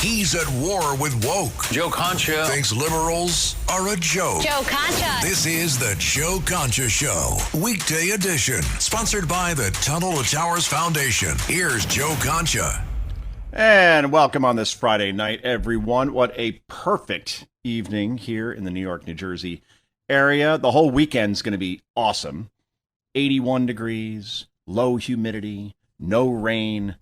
He's at war with woke. Joe Concha Thinks liberals are a joke. Joe Concha. This is the Joe Concha Show, weekday edition, sponsored by the Tunnel to Towers Foundation. Here's Joe Concha. And welcome on this Friday night, everyone. What a perfect evening here in the New York, New Jersey area. The whole weekend's going to be awesome. 81 degrees, low humidity, no rain.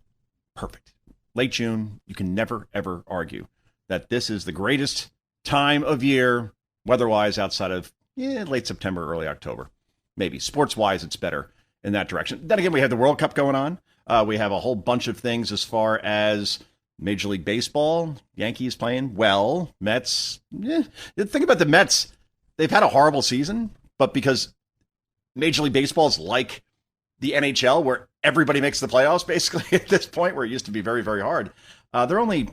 Perfect. Late June, you can never, ever argue that this is the greatest time of year, weather-wise, outside of late September, early October. Maybe. Sports-wise, it's better in that direction. Then again, we have the World Cup going on. We have a whole bunch of things as far as Major League Baseball. Yankees playing well. Mets. The thing about the Mets, they've had a horrible season, but because Major League Baseball is like the NHL, where everybody makes the playoffs, basically, at this point, where it used to be very, very hard. They're only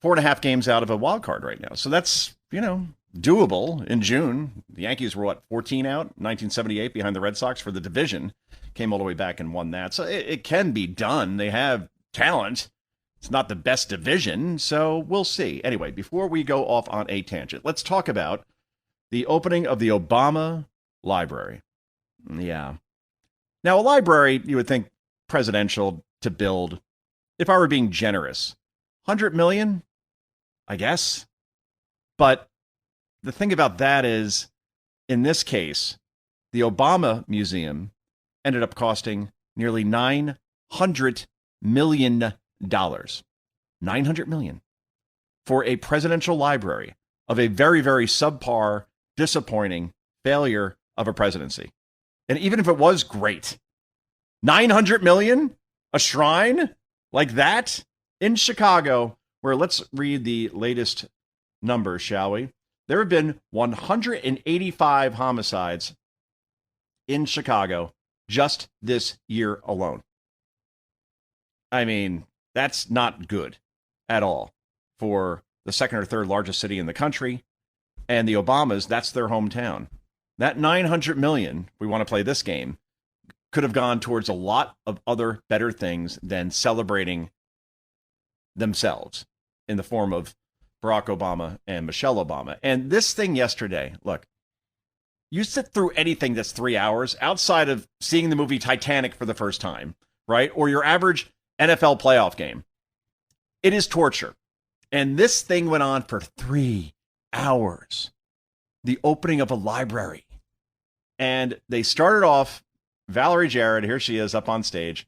4.5 games out of a wild card right now. So that's, doable in June. The Yankees were, 14 out, 1978, behind the Red Sox for the division. Came all the way back and won that. So it can be done. They have talent. It's not the best division, so we'll see. Anyway, before we go off on a tangent, let's talk about the opening of the Obama Library. Yeah. Now, a library, you would think presidential to build, if I were being generous, $100 million, I guess. But the thing about that is, in this case, the Obama Museum ended up costing nearly $900 million. $900 million for a presidential library of a very, very subpar, disappointing failure of a presidency. And even if it was great, $900 million, a shrine like that in Chicago, where let's read the latest numbers, shall we? There have been 185 homicides in Chicago just this year alone. I mean, that's not good at all for the second or third largest city in the country. And the Obamas, that's their hometown. That $900 million, we want to play this game, could have gone towards a lot of other better things than celebrating themselves in the form of Barack Obama and Michelle Obama. And this thing yesterday, look, you sit through anything that's 3 hours outside of seeing the movie Titanic for the first time, right? Or your average NFL playoff game. It is torture. And this thing went on for 3 hours. The opening of a library. And they started off, Valerie Jarrett, here she is up on stage,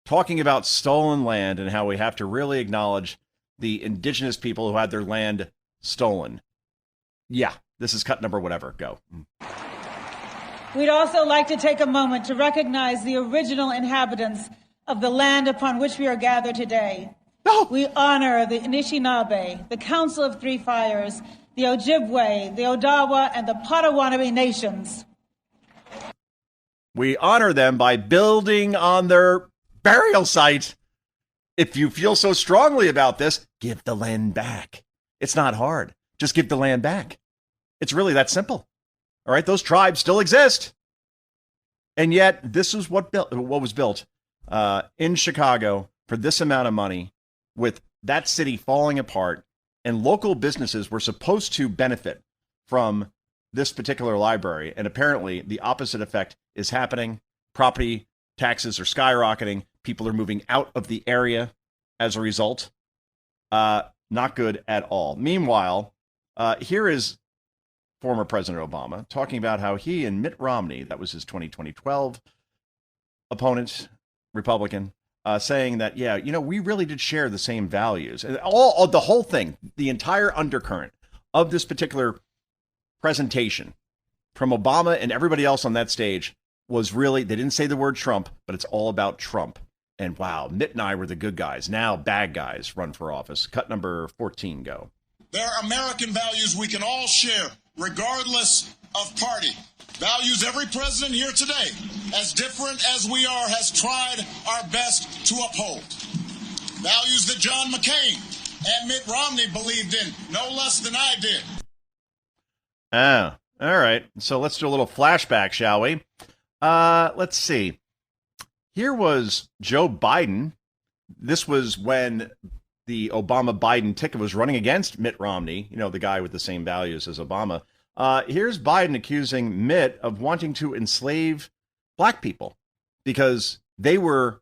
talking about stolen land and how we have to really acknowledge the indigenous people who had their land stolen. Yeah, this is cut number whatever. Go. We'd also like to take a moment to recognize the original inhabitants of the land upon which we are gathered today. No. We honor the Anishinaabe, the Council of Three Fires, the Ojibwe, the Odawa, and the Potawatomi nations. We honor them by building on their burial site. If you feel so strongly about this, give the land back. It's not hard. Just give the land back. It's really that simple. All right, those tribes still exist. And yet, this is what was built in Chicago for this amount of money, with that city falling apart, and local businesses were supposed to benefit from this particular library. And apparently the opposite effect is happening. Property taxes are skyrocketing. People are moving out of the area as a result. Not good at all. Meanwhile, here is former President Obama talking about how he and Mitt Romney, that was his 2012 opponent, Republican, saying that, we really did share the same values. And all the whole thing, the entire undercurrent of this particular presentation from Obama and everybody else on that stage was really, they didn't say the word Trump, but it's all about Trump. And wow, Mitt and I were the good guys. Now bad guys run for office. Cut number 14, go. There are American values we can all share, regardless of party. Values every president here today, as different as we are, has tried our best to uphold. Values that John McCain and Mitt Romney believed in, no less than I did. Oh, all right. So let's do a little flashback, shall we? Let's see. Here was Joe Biden. This was when the Obama-Biden ticket was running against Mitt Romney, the guy with the same values as Obama. Here's Biden accusing Mitt of wanting to enslave black people because they went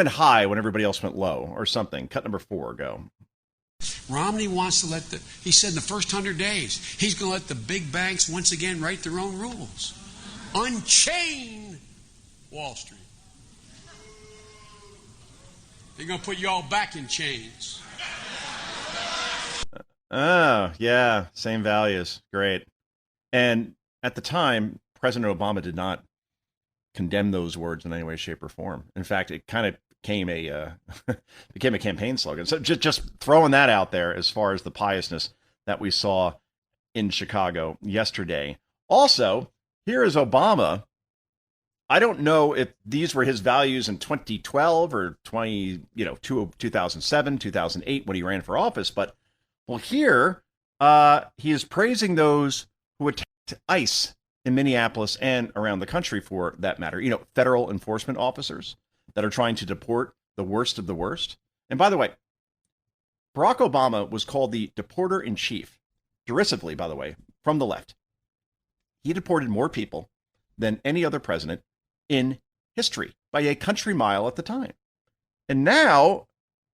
high when everybody else went low or something. Cut number 4, go. Romney wants to he said in the first 100 days, he's going to let the big banks once again write their own rules. Unchain Wall Street. They're going to put you all back in chains. Oh, yeah. Same values. Great. And at the time, President Obama did not condemn those words in any way, shape, or form. In fact, it kind of became a campaign slogan. So just throwing that out there as far as the piousness that we saw in Chicago yesterday. Also, here is Obama. I don't know if these were his values in 2012 or 2007, 2008 when he ran for office, but here he is praising those who attacked ICE in Minneapolis and around the country, for that matter. Federal enforcement officers that are trying to deport the worst of the worst. And by the way, Barack Obama was called the deporter in chief, derisively, by the way, from the left. He deported more people than any other president in history by a country mile at the time. And now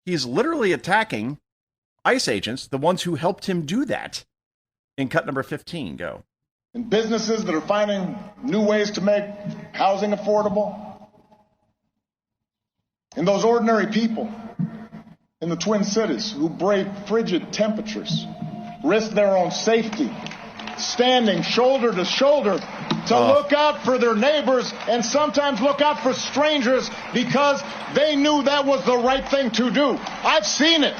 he's literally attacking ICE agents, the ones who helped him do that. In cut number 15, go. And businesses that are finding new ways to make housing affordable. And those ordinary people in the Twin Cities who brave frigid temperatures, risk their own safety, standing shoulder to shoulder to look out for their neighbors and sometimes look out for strangers because they knew that was the right thing to do. I've seen it.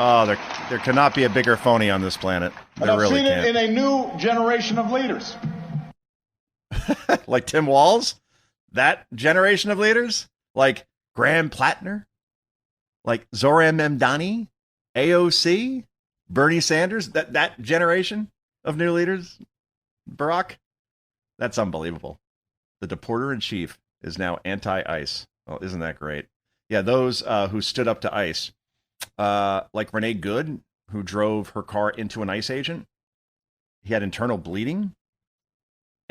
Oh, there cannot be a bigger phony on this planet. And I've seen it in a new generation of leaders. Like Tim Walz? That generation of leaders? Like Graham Plattner? Like Zoran Memdani? AOC? Bernie Sanders? That generation of new leaders? Barack? That's unbelievable. The deporter in chief is now anti-ICE. Well, isn't that great? Yeah, those who stood up to ICE, like Renee Good, who drove her car into an ICE agent. He had internal bleeding.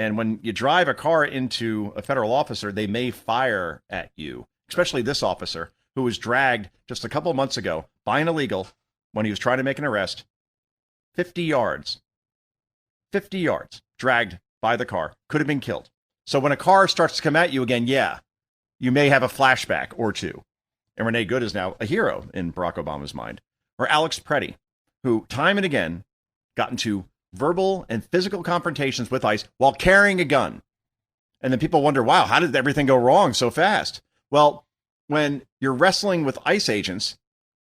And when you drive a car into a federal officer, they may fire at you, especially this officer who was dragged just a couple of months ago by an illegal when he was trying to make an arrest. 50 yards, dragged by the car, could have been killed. So when a car starts to come at you again, yeah, you may have a flashback or two. And Renee Good is now a hero in Barack Obama's mind. Or Alex Preddy, who time and again got into verbal and physical confrontations with ICE while carrying a gun. And then people wonder, wow, how did everything go wrong so fast? Well, when you're wrestling with ICE agents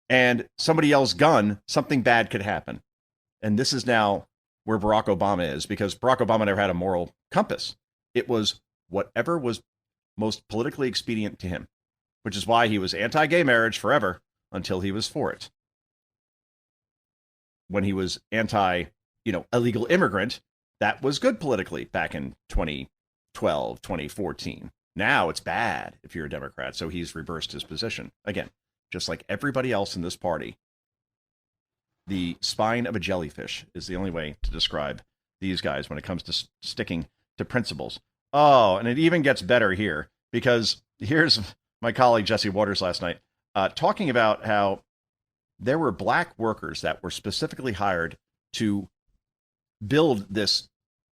and somebody yells gun, something bad could happen. And this is now where Barack Obama is, because Barack Obama never had a moral compass. It was whatever was most politically expedient to him, which is why he was anti-gay marriage forever until he was for it. When he was illegal immigrant, that was good politically back in 2012, 2014. Now it's bad if you're a Democrat. So he's reversed his position. Again, just like everybody else in this party, the spine of a jellyfish is the only way to describe these guys when it comes to sticking to principles. Oh, and it even gets better here, because here's my colleague Jesse Waters last night talking about how there were black workers that were specifically hired to build this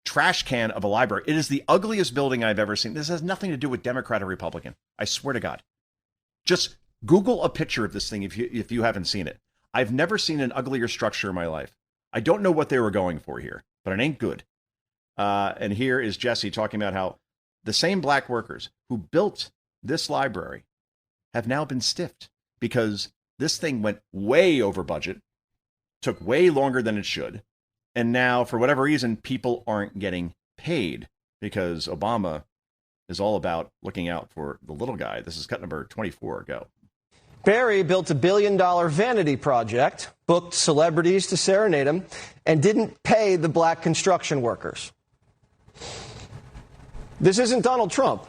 trash can of a library. It is the ugliest building I've ever seen. This has nothing to do with Democrat or Republican. I swear to God. Just Google a picture of this thing if you haven't seen it. I've never seen an uglier structure in my life. I don't know what they were going for here, but it ain't good. And here is Jesse talking about how the same black workers who built this library have now been stiffed because this thing went way over budget, took way longer than it should. And now, for whatever reason, people aren't getting paid because Obama is all about looking out for the little guy. This is cut number 24. Go. Barry built a $1 billion vanity project, booked celebrities to serenade him, and didn't pay the black construction workers. This isn't Donald Trump.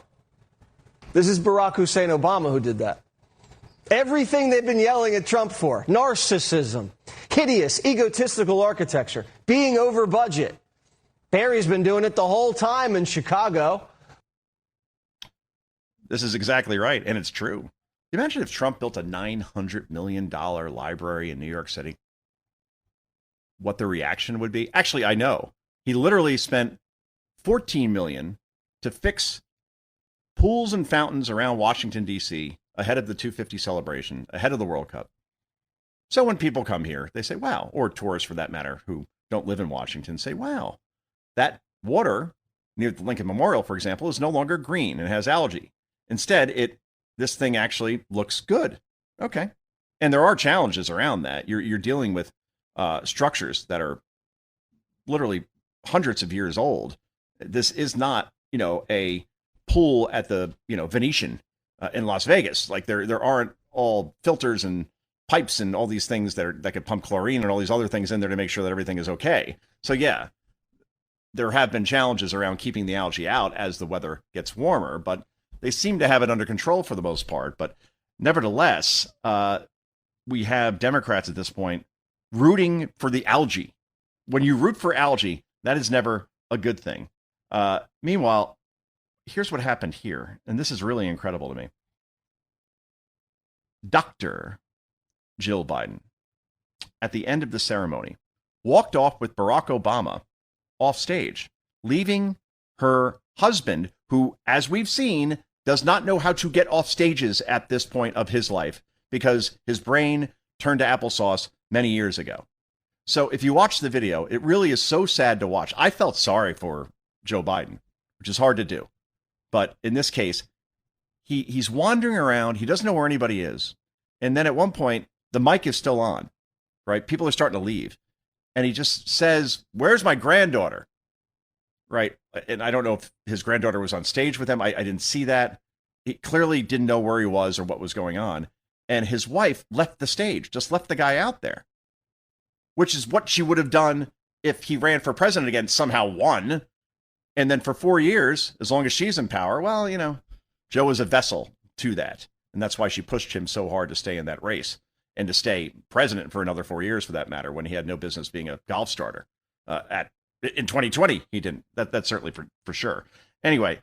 This is Barack Hussein Obama who did that. Everything they've been yelling at Trump for, narcissism, hideous, egotistical architecture, being over budget. Barry's been doing it the whole time in Chicago. This is exactly right, and it's true. Can you imagine if Trump built a $900 million library in New York City? What the reaction would be? Actually, I know. He literally spent $14 million to fix pools and fountains around Washington, D.C., ahead of the 250 celebration, ahead of the World Cup. So when people come here, they say, wow, or tourists for that matter, who don't live in Washington, say, wow, that water near the Lincoln Memorial, for example, is no longer green and has algae. Instead, this thing actually looks good. Okay. And there are challenges around that. You're dealing with structures that are literally hundreds of years old. This is not, a pool at the, Venetian in Las Vegas. Like there aren't all filters and pipes and all these things that could pump chlorine and all these other things in there to make sure that everything is okay. So yeah, there have been challenges around keeping the algae out as the weather gets warmer, but they seem to have it under control for the most part. But nevertheless, we have Democrats at this point rooting for the algae. When you root for algae, that is never a good thing. Meanwhile, here's what happened here, and this is really incredible to me. Dr. Jill Biden, at the end of the ceremony, walked off with Barack Obama off stage, leaving her husband, who, as we've seen, does not know how to get off stages at this point of his life because his brain turned to applesauce many years ago. So if you watch the video, it really is so sad to watch. I felt sorry for Joe Biden, which is hard to do. But in this case, he's wandering around. He doesn't know where anybody is. And then at one point, the mic is still on, right? People are starting to leave. And he just says, "Where's my granddaughter?" Right? And I don't know if his granddaughter was on stage with him. I didn't see that. He clearly didn't know where he was or what was going on. And his wife left the stage, just left the guy out there, which is what she would have done if he ran for president again, somehow won. And then for 4 years, as long as she's in power, well, Joe is a vessel to that. And that's why she pushed him so hard to stay in that race and to stay president for another 4 years, for that matter, when he had no business being a golf starter. In 2020, he didn't. That's certainly for sure. Anyway,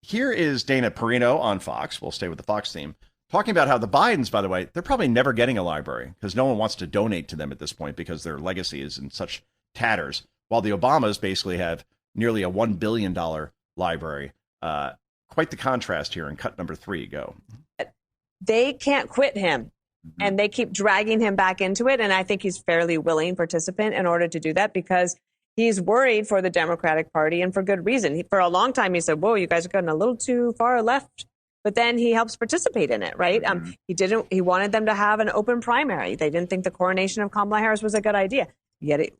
here is Dana Perino on Fox. We'll stay with the Fox theme, talking about how the Bidens, by the way, they're probably never getting a library because no one wants to donate to them at this point because their legacy is in such tatters, while the Obamas basically have nearly a $1 billion library. Quite the contrast here in cut number 3. Go. They can't quit him, and they keep dragging him back into it. And I think he's fairly willing participant in order to do that because he's worried for the Democratic Party, and for good reason. For a long time, he said, whoa, you guys are going a little too far left. But then he helps participate in it, right? He wanted them to have an open primary. They didn't think the coronation of Kamala Harris was a good idea. Yet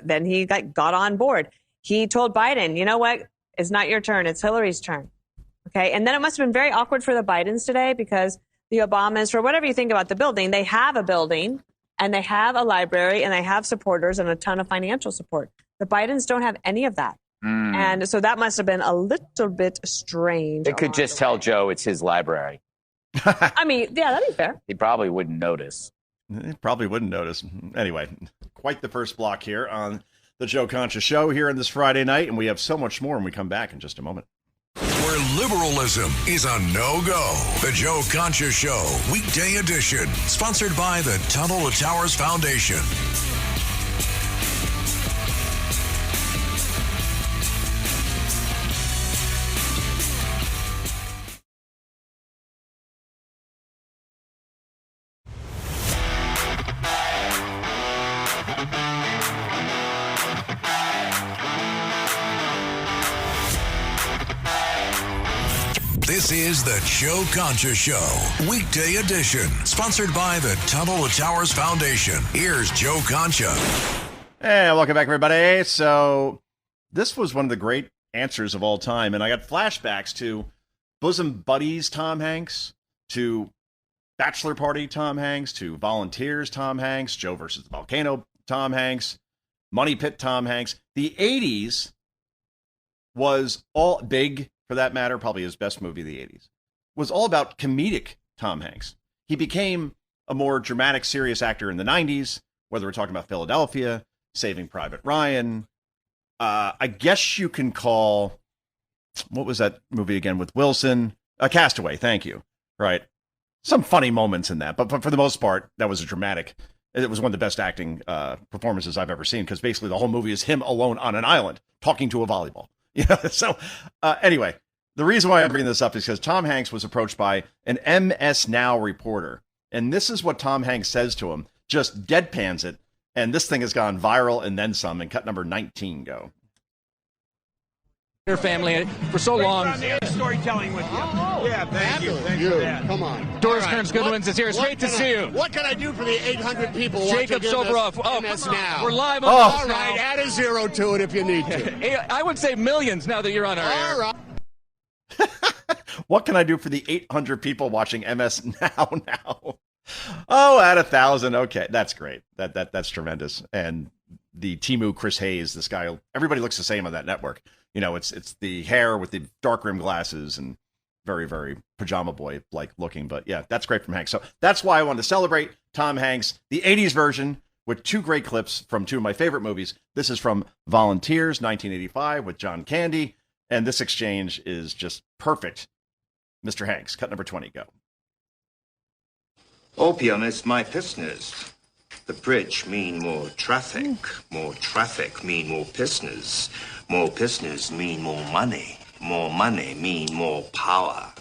then he got on board. He told Biden, you know what? It's not your turn. It's Hillary's turn. Okay. And then it must have been very awkward for the Bidens today because the Obamas, for whatever you think about the building, they have a building and they have a library and they have supporters and a ton of financial support. The Bidens don't have any of that. And so that must have been a little bit strange. They could just tell Joe it's his library. I mean, yeah, that'd be fair. He probably wouldn't notice. He probably wouldn't notice. Anyway, quite the first block here on the Joe Concha Show here on this Friday night. And we have so much more when we come back in just a moment. Where liberalism is a no-go. The Joe Concha Show, weekday edition. Sponsored by the Tunnel to Towers Foundation. This is the Joe Concha Show, weekday edition, sponsored by the Tunnel to Towers Foundation. Here's Joe Concha. Hey, welcome back, everybody. So this was one of the great answers of all time, and I got flashbacks to Bosom Buddies Tom Hanks, to Bachelor Party Tom Hanks, to Volunteers Tom Hanks, Joe versus the Volcano Tom Hanks, Money Pit Tom Hanks. The 80s was all big for that matter, probably his best movie of the 80s, was all about comedic Tom Hanks. He became a more dramatic, serious actor in the 90s, whether we're talking about Philadelphia, Saving Private Ryan. I guess you can call, what was that movie again with Wilson? Castaway, thank you. Right. Some funny moments in that, but for the most part, that was a dramatic. It was one of the best acting performances I've ever seen, because basically the whole movie is him alone on an island talking to a volleyball. So anyway, the reason why I'm bringing this up is because Tom Hanks was approached by an MS Now reporter, and this is what Tom Hanks says to him, just deadpans it, and this thing has gone viral and then some. And cut number 19, go. Your family for so long. Storytelling with you. Yeah, thank you. Thank you. Come on. Doris Kearns Goodwins is here. It's great to see you. What can I do for the 800 people Jacob watching Soboroff. MS Now? We're live on All right, add a zero to it if you need to. I would say millions now that you're on our air. All right. What can I do for the 800 people watching MS now? Oh, add 1,000. Okay, that's great. That's tremendous. And the Timu Chris Hayes, this guy, everybody looks the same on that network. It's the hair with the dark rim glasses and very, very pajama boy like looking. But yeah, that's great from Hanks. So that's why I wanted to celebrate Tom Hanks, the 80s version, with two great clips from two of my favorite movies. This is from Volunteers, 1985, with John Candy. And this exchange is just perfect. Mr. Hanks, cut number 20, go. Opium is my business. The bridge mean more traffic. More traffic mean more business. More business mean more money. More money mean more power.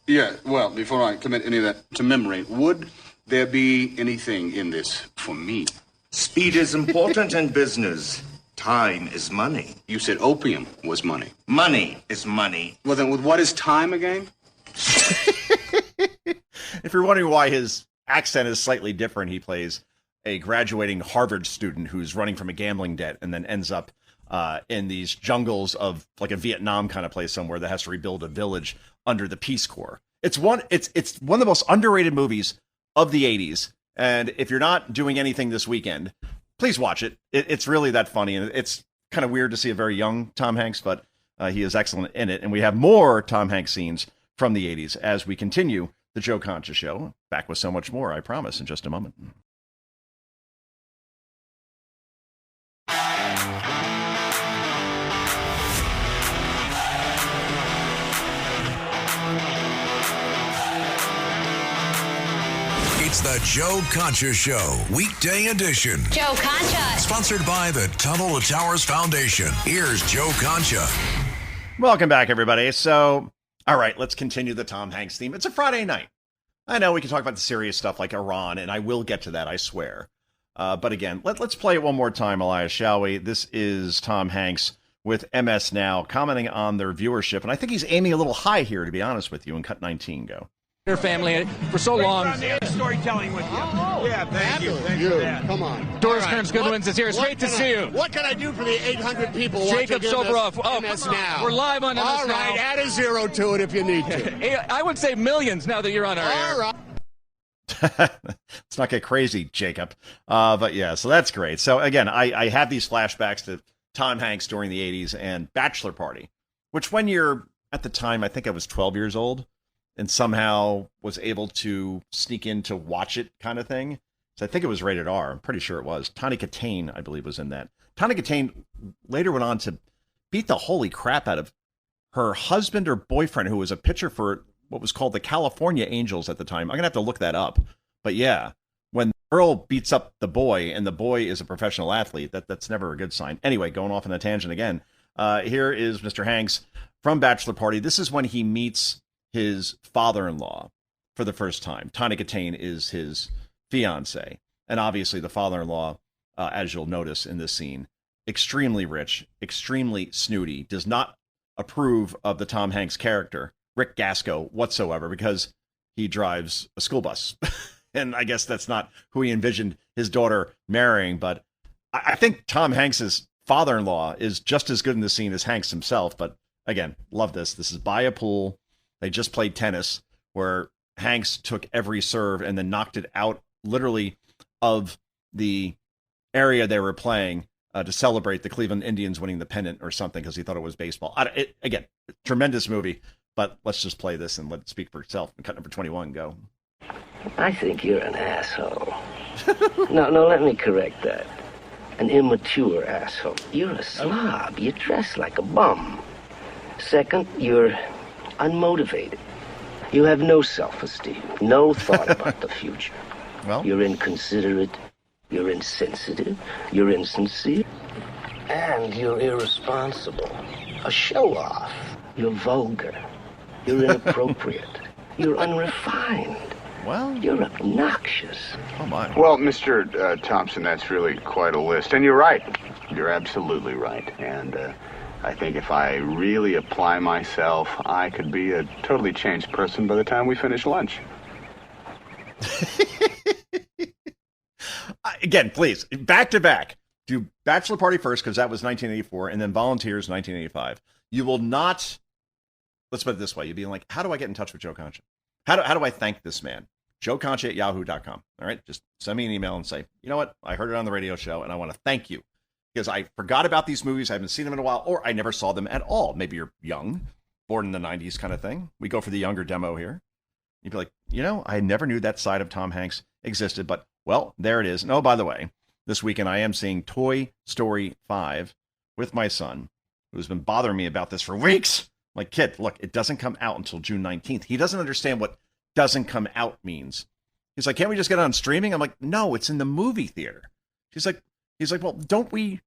Yeah, well, before I commit any of that to memory, would there be anything in this for me? Speed is important in business. Time is money. You said opium was money. Money is money. Well, then, with what is time again? If you're wondering why his accent is slightly different, he plays a graduating Harvard student who's running from a gambling debt and then ends up in these jungles of like a Vietnam kind of place somewhere that has to rebuild a village under the Peace Corps. It's one of the most underrated movies of the 80s. And if you're not doing anything this weekend, please watch it. It's really that funny. And it's kind of weird to see a very young Tom Hanks, but he is excellent in it. And we have more Tom Hanks scenes from the 80s as we continue the Joe Concha Show. Back with so much more, I promise, in just a moment. It's the Joe Concha Show, weekday edition. Joe Concha. Sponsored by the Tunnel to Towers Foundation. Here's Joe Concha. Welcome back, everybody. So, all right, let's continue the Tom Hanks theme. It's a Friday night. I know we can talk about the serious stuff like Iran, and I will get to that, I swear. But again, let's play it one more time, Elias, shall we? This is Tom Hanks with MS Now commenting on their viewership. And I think he's aiming a little high here, to be honest with you, in cut 19, go. Your family for so long. Storytelling with you. Yeah, thank you. Thank you. Come on. Doris Kearns Goodwins is here. It's great to see you. What can I do for the 800 people Jacob watching Soboroff. MS Now? We're live on MS All Now. right, add a zero to it if you need to. I would say millions now that you're on our air. All right. Let's not get crazy, Jacob. But yeah, so that's great. So again, I have these flashbacks to Tom Hanks during the 80s and Bachelor Party, which when you're at the time, I think I was 12 years old and somehow was able to sneak in to watch it kind of thing. So I think it was rated R. I'm pretty sure it was. Tawny Katane, I believe, was in that. Tawny Katane later went on to beat the holy crap out of her husband or boyfriend, who was a pitcher for what was called the California Angels at the time. I'm going to have to look that up. But yeah, when the girl beats up the boy and the boy is a professional athlete, that's never a good sign. Anyway, going off on a tangent again, here is Mr. Hanks from Bachelor Party. This is when he meets his father-in-law for the first time. Tawny Katane is his fiance. And obviously the father-in-law, as you'll notice in this scene, extremely rich, extremely snooty, does not approve of the Tom Hanks character, Rick Gasco, whatsoever, because he drives a school bus. And I guess that's not who he envisioned his daughter marrying. But I think Tom Hanks's father-in-law is just as good in the scene as Hanks himself. But again, love this. This is by a pool. They just played tennis where Hanks took every serve and then knocked it out literally of the area they were playing to celebrate the Cleveland Indians winning the pennant or something because he thought it was baseball. Again, tremendous movie, but let's just play this and let it speak for itself. Cut number 21, go. I think you're an asshole. No, let me correct that. An immature asshole. You're a slob. You dress like a bum. Second, you're unmotivated. You have no self-esteem, no thought about the future. Well, you're inconsiderate, you're insensitive, you're insincere, and you're irresponsible. A show-off. You're vulgar. You're inappropriate. You're unrefined. Well, you're obnoxious. Oh, my. Well, Mr. Thompson, that's really quite a list. And you're right. You're absolutely right. And I think if I really apply myself, I could be a totally changed person by the time we finish lunch. Again, please, back to back. Do Bachelor Party first, because that was 1984, and then Volunteers, 1985. You will not, let's put it this way, you'll be like, how do I get in touch with Joe Concha? How do I thank this man? JoeConcha@yahoo.com. All right, just send me an email and say, you know what, I heard it on the radio show, and I want to thank you. Because I forgot about these movies, I haven't seen them in a while, or I never saw them at all. Maybe you're young, born in the 90s kind of thing. We go for the younger demo here. You'd be like, you know, I never knew that side of Tom Hanks existed, but, well, there it is. And, oh, by the way, this weekend I am seeing Toy Story 5 with my son, who's been bothering me about this for weeks. I'm like, kid, look, it doesn't come out until June 19th. He doesn't understand what doesn't come out means. He's like, can't we just get it on streaming? I'm like, no, it's in the movie theater. He's like, well, don't we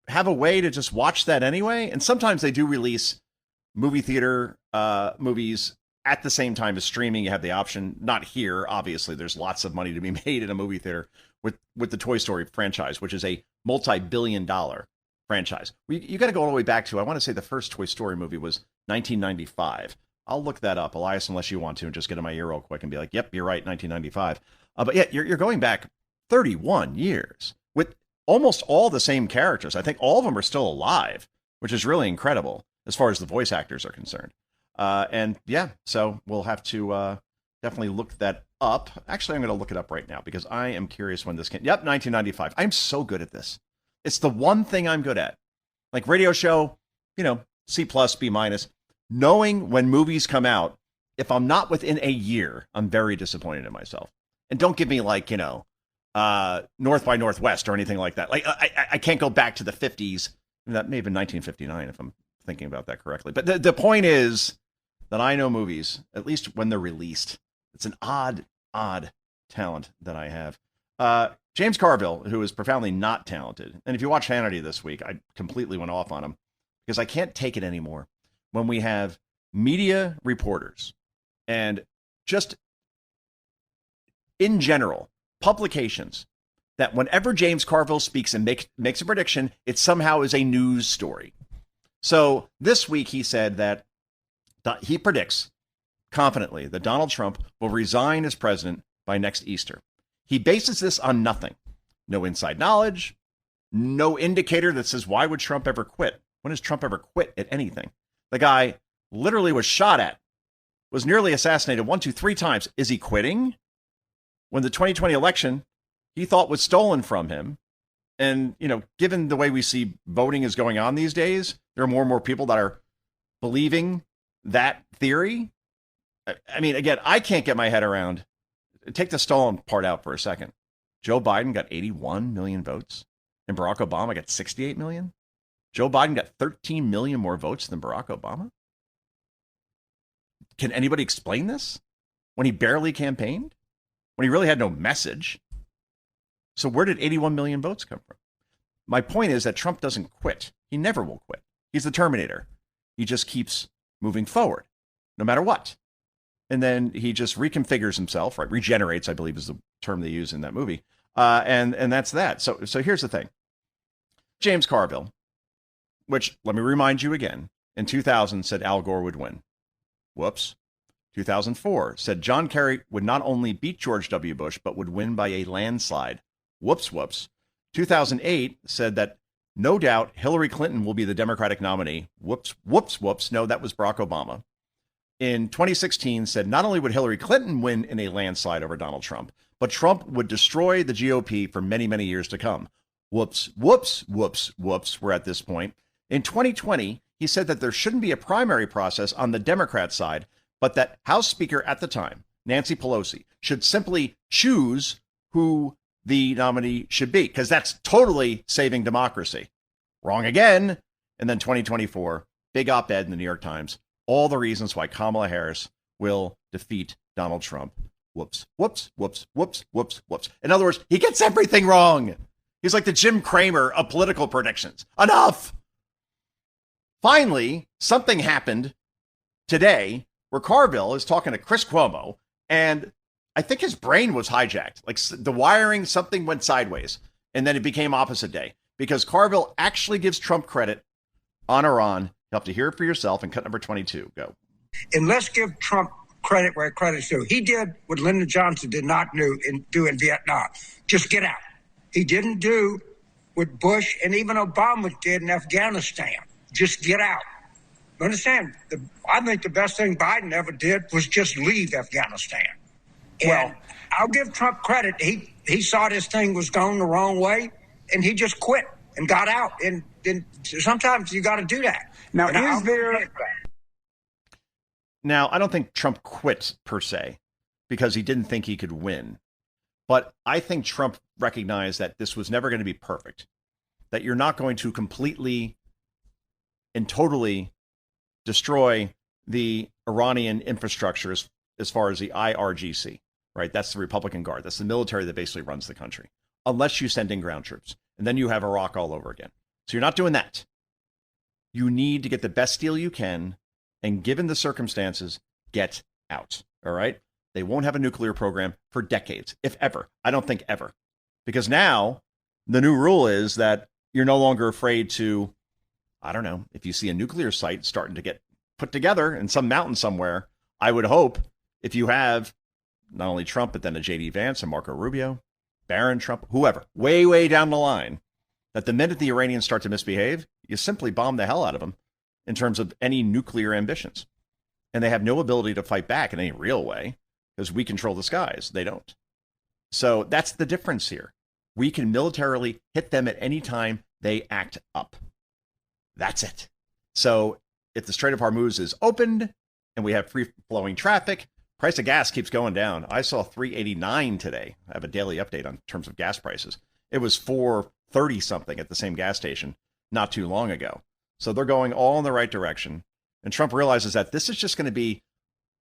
have a way to just watch that anyway? And sometimes they do release movie theater movies at the same time as streaming. You have the option. Not here, obviously. There's lots of money to be made in a movie theater with the Toy Story franchise, which is a multi-billion-dollar franchise. You got to go all the way back to, I want to say the first Toy Story movie was 1995. I'll look that up, Elias, unless you want to, and just get in my ear real quick and be like, yep, you're right, 1995. But yeah, you're going back 31 years with almost all the same characters. I think all of them are still alive, which is really incredible as far as the voice actors are concerned. And yeah, so we'll have to definitely look that up. Actually, I'm going to look it up right now because I am curious when this came. Yep, 1995. I'm so good at this. It's the one thing I'm good at. Like radio show, C+, B-. Knowing when movies come out, if I'm not within a year, I'm very disappointed in myself. And don't give me like, North by Northwest or anything like that. Like I can't go back to the 50s. That may have been 1959 if I'm thinking about that correctly. But the point is that I know movies, at least when they're released. It's an odd talent that I have. James Carville, who is profoundly not talented. And if you watch Hannity this week, I completely went off on him because I can't take it anymore. When we have media reporters and just in general, publications that whenever James Carville speaks and makes a prediction, it somehow is a news story. So this week he said that he predicts confidently that Donald Trump will resign as president by next Easter. He bases this on nothing. No inside knowledge, no indicator that says, why would Trump ever quit? When has Trump ever quit at anything? The guy literally was shot at, was nearly assassinated 1, 2, 3 times. Is he quitting? When the 2020 election, he thought was stolen from him. And, given the way we see voting is going on these days, there are more and more people that are believing that theory. I mean, again, I can't get my head around. Take the stolen part out for a second. Joe Biden got 81 million votes and Barack Obama got 68 million. Joe Biden got 13 million more votes than Barack Obama. Can anybody explain this? When he barely campaigned? When he really had no message? So where did 81 million votes come from? My point is that Trump doesn't quit. He never will quit. He's the Terminator. He just keeps moving forward, no matter what. And then he just reconfigures himself, right? Regenerates, I believe is the term they use in that movie. And that's that. So here's the thing. James Carville, which, let me remind you again, in 2000 said Al Gore would win. Whoops. 2004 said John Kerry would not only beat George W. Bush, but would win by a landslide. Whoops. 2008 said that no doubt Hillary Clinton will be the Democratic nominee. Whoops. No, that was Barack Obama. In 2016 said not only would Hillary Clinton win in a landslide over Donald Trump, but Trump would destroy the GOP for many, many years to come. Whoops. We're at this point. In 2020, he said that there shouldn't be a primary process on the Democrat side, but that House Speaker at the time, Nancy Pelosi, should simply choose who the nominee should be, because that's totally saving democracy. Wrong again. And then 2024, big op-ed in the New York Times, all the reasons why Kamala Harris will defeat Donald Trump. Whoops. In other words, he gets everything wrong. He's like the Jim Cramer of political predictions. Enough. Finally, something happened today where Carville is talking to Chris Cuomo, and I think his brain was hijacked. Like the wiring, something went sideways, and then it became opposite day because Carville actually gives Trump credit on Iran. You'll have to hear it for yourself in cut number 22. Go. And let's give Trump credit where credit's due. He did what Lyndon Johnson did not do in Vietnam. Just get out. He didn't do what Bush and even Obama did in Afghanistan. Just get out. Understand? I think the best thing Biden ever did was just leave Afghanistan. And I'll give Trump credit. He saw this thing was going the wrong way, and he just quit and got out. And sometimes you got to do that. Now, Now, I don't think Trump quit per se because he didn't think he could win. But I think Trump recognized that this was never going to be perfect, that you're not going to completely and totally destroy the Iranian infrastructure as far as the IRGC, right? That's the Republican Guard. That's the military that basically runs the country, unless you send in ground troops. And then you have Iraq all over again. So you're not doing that. You need to get the best deal you can, and given the circumstances, get out, all right? They won't have a nuclear program for decades, if ever. I don't think ever. Because now the new rule is that you're no longer afraid to, I don't know, if you see a nuclear site starting to get put together in some mountain somewhere, I would hope if you have not only Trump, but then a J.D. Vance and Marco Rubio, Barron Trump, whoever, way down the line, that the minute the Iranians start to misbehave, you simply bomb the hell out of them in terms of any nuclear ambitions. And they have no ability to fight back in any real way because we control the skies. They don't. So that's the difference here. We can militarily hit them at any time they act up. That's it. So if the Strait of Hormuz is opened and we have free-flowing traffic, price of gas keeps going down. I saw $3.89 today. I have a daily update on terms of gas prices. It was $4.30 something at the same gas station not too long ago. So they're going all in the right direction. And Trump realizes that this is just going to be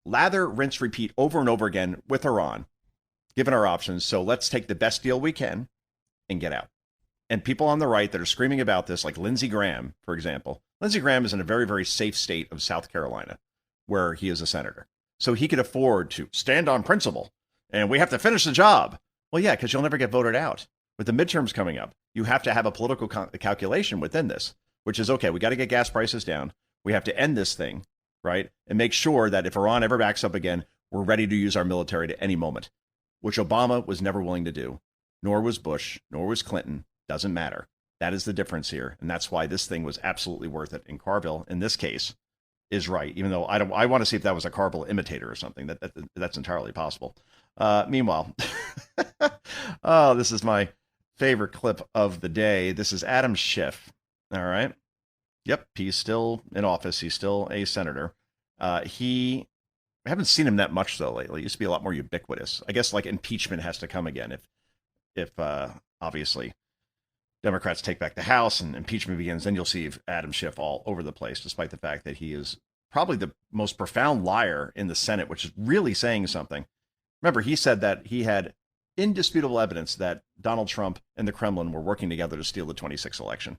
lather, rinse, repeat over and over again with Iran, given our options. So let's take the best deal we can and get out. And people on the right that are screaming about this, like Lindsey Graham, for example. Lindsey Graham is in a very, very safe state of South Carolina, where he is a senator. So he could afford to stand on principle, and we have to finish the job. Well, yeah, because you'll never get voted out. With the midterms coming up, you have to have a political calculation within this, which is, okay, we got to get gas prices down. We have to end this thing, right? And make sure that if Iran ever backs up again, we're ready to use our military at any moment, which Obama was never willing to do, nor was Bush, nor was Clinton. Doesn't matter. That is the difference here. And that's why this thing was absolutely worth it. And Carville, in this case, is right, even though I want to see if that was a Carville imitator or something. That's entirely possible. Meanwhile, oh, this is my favorite clip of the day. This is Adam Schiff. All right. Yep, he's still in office. He's still a senator. I haven't seen him that much though lately. He used to be a lot more ubiquitous. I guess like impeachment has to come again if obviously Democrats take back the House and impeachment begins, then you'll see Adam Schiff all over the place, despite the fact that he is probably the most profound liar in the Senate, which is really saying something. Remember, he said that he had indisputable evidence that Donald Trump and the Kremlin were working together to steal the 26th election.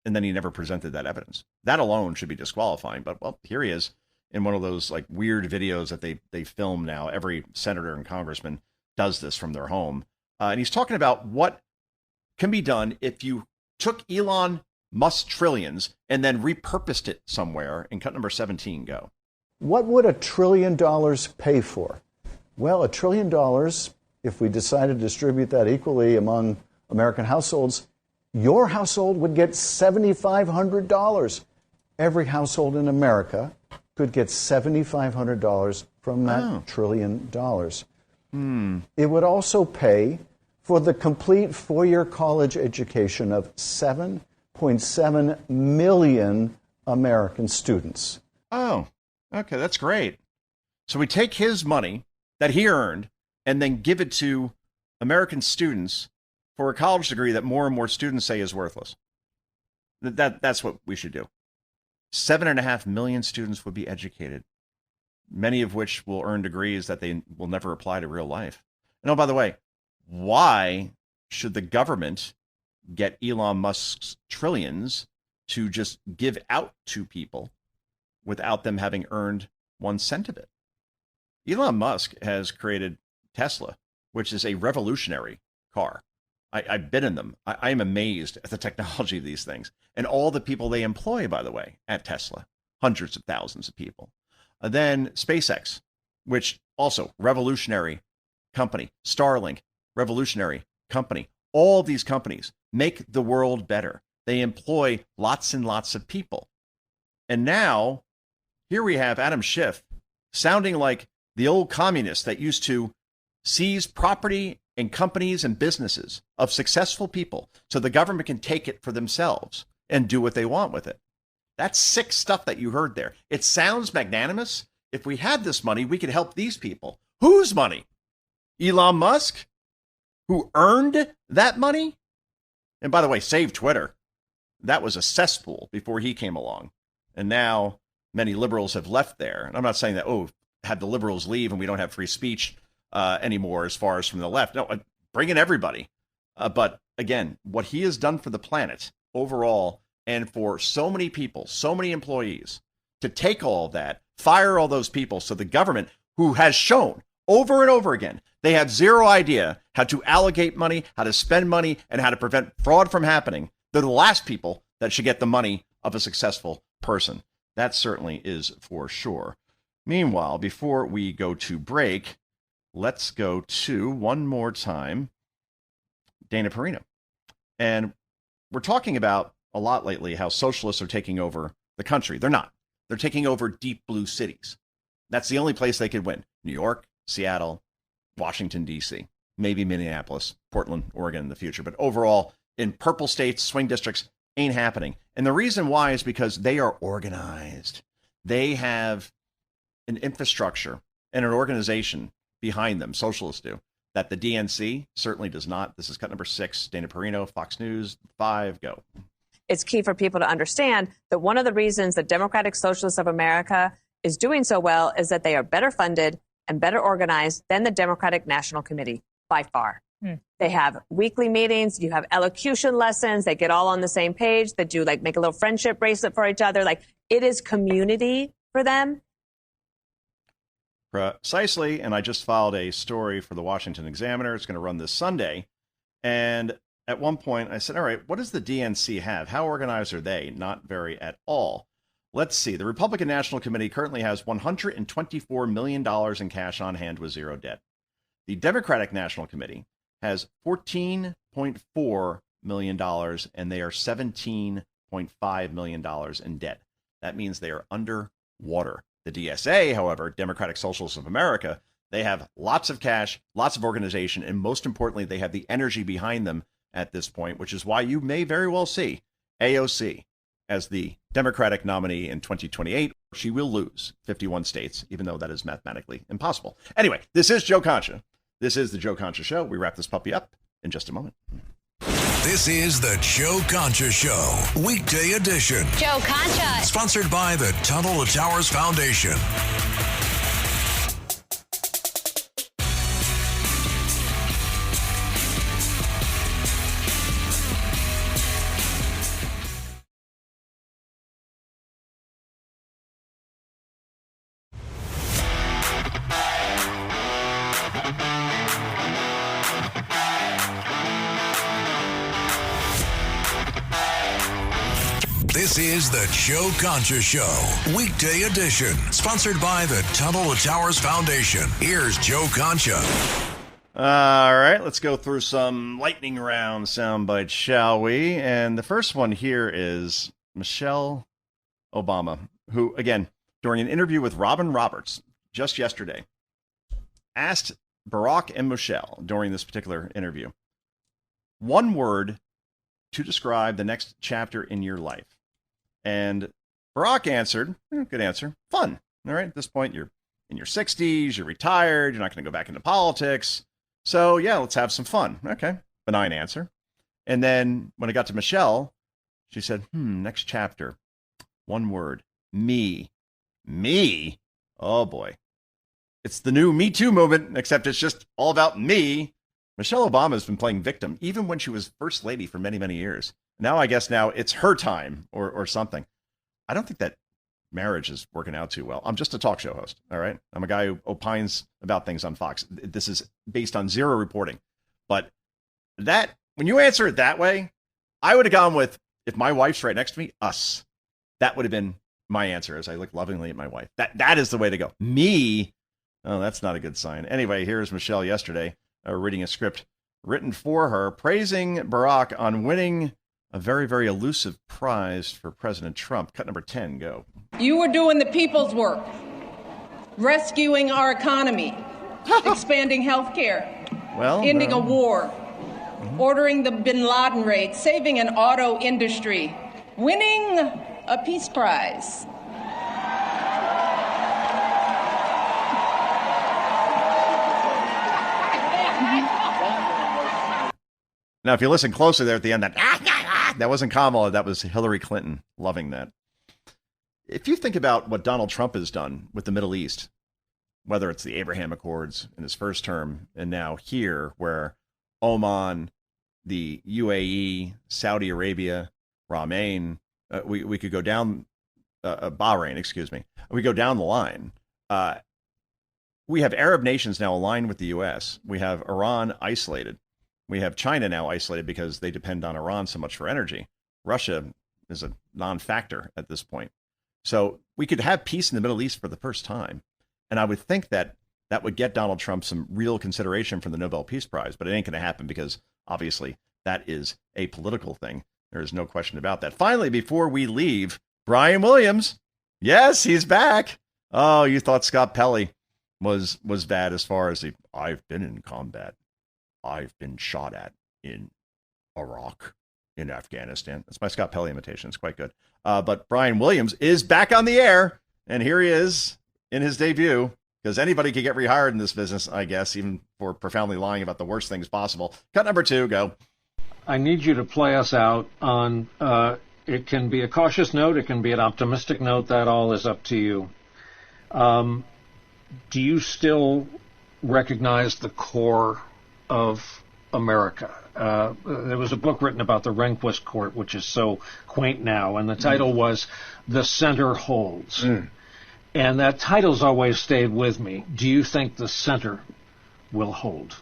And then he never presented that evidence. That alone should be disqualifying. But, well, here he is in one of those like weird videos that they film now. Every senator and congressman does this from their home. And he's talking about what can be done if you took Elon Musk's trillions and then repurposed it somewhere. In cut number 17, go. What would $1 trillion pay for? Well, $1 trillion, if we decided to distribute that equally among American households, your household would get $7,500. Every household in America could get $7,500 from that $1 trillion. It would also pay for the complete four-year college education of 7.7 million American students. Oh, okay, that's great. So we take his money that he earned and then give it to American students for a college degree that more and more students say is worthless. That's what we should do. 7.5 million students would be educated, many of which will earn degrees that they will never apply to real life. And oh, by the way, why should the government get Elon Musk's trillions to just give out to people without them having earned 1 cent of it? Elon Musk has created Tesla, which is a revolutionary car. I've been in them. I am amazed at the technology of these things and all the people they employ, by the way, at Tesla, hundreds of thousands of people. Then SpaceX, which also revolutionary company. Starlink, revolutionary company. All these companies make the world better. They employ lots and lots of people. And now here we have Adam Schiff sounding like the old communist that used to seize property and companies and businesses of successful people so the government can take it for themselves and do what they want with it. That's sick stuff that you heard there. It sounds magnanimous. If we had this money, we could help these people. Whose money? Elon Musk, who earned that money? And by the way, save Twitter. That was a cesspool before he came along. And now many liberals have left there. And I'm not saying that, had the liberals leave and we don't have free speech anymore as far as from the left. No, bring in everybody. But again, what he has done for the planet overall and for so many people, so many employees, to take all of that, fire all those people so the government, who has shown over and over again, they have zero idea how to allocate money, how to spend money, and how to prevent fraud from happening. They're the last people that should get the money of a successful person. That certainly is for sure. Meanwhile, before we go to break, let's go to, one more time, Dana Perino. And we're talking about a lot lately how socialists are taking over the country. They're not. They're taking over deep blue cities. That's the only place they could win. New York, Seattle, Washington, D.C., maybe Minneapolis, Portland, Oregon in the future. But overall, in purple states, swing districts, ain't happening. And the reason why is because they are organized. They have an infrastructure and an organization behind them, socialists do, that the DNC certainly does not. This is cut number 6. Dana Perino, Fox News 5, go. It's key for people to understand that one of the reasons the Democratic Socialists of America is doing so well is that they are better funded and better organized than the Democratic National Committee by far. They have weekly meetings. You have elocution lessons. They get all on the same page. They do make a little friendship bracelet for each other. It is community for them. Precisely. And I just filed a story for the Washington Examiner. It's going to run this Sunday. And at one point I said, all right, what does the DNC have? How organized are they? Not very at all. Let's see. The Republican National Committee currently has $124 million in cash on hand with zero debt. The Democratic National Committee has $14.4 million, and they are $17.5 million in debt. That means they are underwater. The DSA, however, Democratic Socialists of America, they have lots of cash, lots of organization, and most importantly, they have the energy behind them at this point, which is why you may very well see AOC as the Democratic nominee in 2028. She will lose 51 states, even though that is mathematically impossible. Anyway, this is Joe Concha. This is the Joe Concha Show. We wrap this puppy up in just a moment. This is the Joe Concha Show, weekday edition. Joe Concha. Sponsored by the Tunnel to Towers Foundation. This is the Joe Concha Show, weekday edition, sponsored by the Tunnel to Towers Foundation. Here's Joe Concha. All right, let's go through some lightning round sound bites, shall we? And the first one here is Michelle Obama, who, again, during an interview with Robin Roberts just yesterday, asked Barack and Michelle during this particular interview, one word to describe the next chapter in your life. And Barack answered, good answer, fun. All right, at this point, you're in your 60s, you're retired, you're not going to go back into politics. So, yeah, let's have some fun. Okay, benign answer. And then when it got to Michelle, she said, next chapter, one word, me. Me? Oh, boy. It's the new Me Too movement, except it's just all about me. Michelle Obama has been playing victim even when she was first lady for many, many years. Now, I guess now it's her time or something. I don't think that marriage is working out too well. I'm just a talk show host, all right? I'm a guy who opines about things on Fox. This is based on zero reporting. But that, when you answer it that way, I would have gone with, if my wife's right next to me, us. That would have been my answer as I look lovingly at my wife. That is the way to go. Me? Oh, that's not a good sign. Anyway, here's Michelle yesterday reading a script written for her, praising Barack on winning a very, very elusive prize for President Trump. Cut number 10, go. You were doing the people's work, rescuing our economy, expanding health care, ending a war, ordering the bin Laden raid, saving an auto industry, winning a peace prize. Now, if you listen closely there at the end, that wasn't Kamala, that was Hillary Clinton. Loving that. If you think about what Donald Trump has done with the Middle East, whether it's the Abraham Accords in his first term, and now here, where Oman, the UAE, Saudi Arabia, Bahrain, we could go down, Bahrain, excuse me. We go down the line. We have Arab nations now aligned with the U.S. We have Iran isolated. We have China now isolated because they depend on Iran so much for energy. Russia is a non-factor at this point. So we could have peace in the Middle East for the first time. And I would think that that would get Donald Trump some real consideration for the Nobel Peace Prize. But it ain't going to happen because, obviously, that is a political thing. There is no question about that. Finally, before we leave, Brian Williams. Yes, he's back. Oh, you thought Scott Pelley was bad as far as I've been in combat. I've been shot at in Iraq, in Afghanistan. That's my Scott Pelley imitation. It's quite good. But Brian Williams is back on the air, and here he is in his debut, because anybody could get rehired in this business, I guess, even for profoundly lying about the worst things possible. Cut number 2, go. I need you to play us out on, it can be a cautious note, it can be an optimistic note, that all is up to you. Do you still recognize the core of America? There was a book written about the Rehnquist Court, which is so quaint now, and the title was The Center Holds. And that title's always stayed with me. Do you think the center will hold?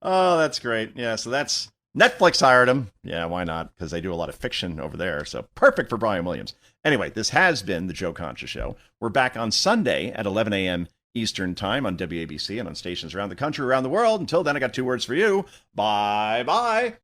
Oh, that's great. Yeah, so that's Netflix hired him. Yeah, why not? Because they do a lot of fiction over there. So perfect for Brian Williams. Anyway, this has been the Joe Concha Show. We're back on Sunday at 11 a.m. Eastern Time on WABC and on stations around the country, around the world. Until then, I got 2 words for you. Bye-bye.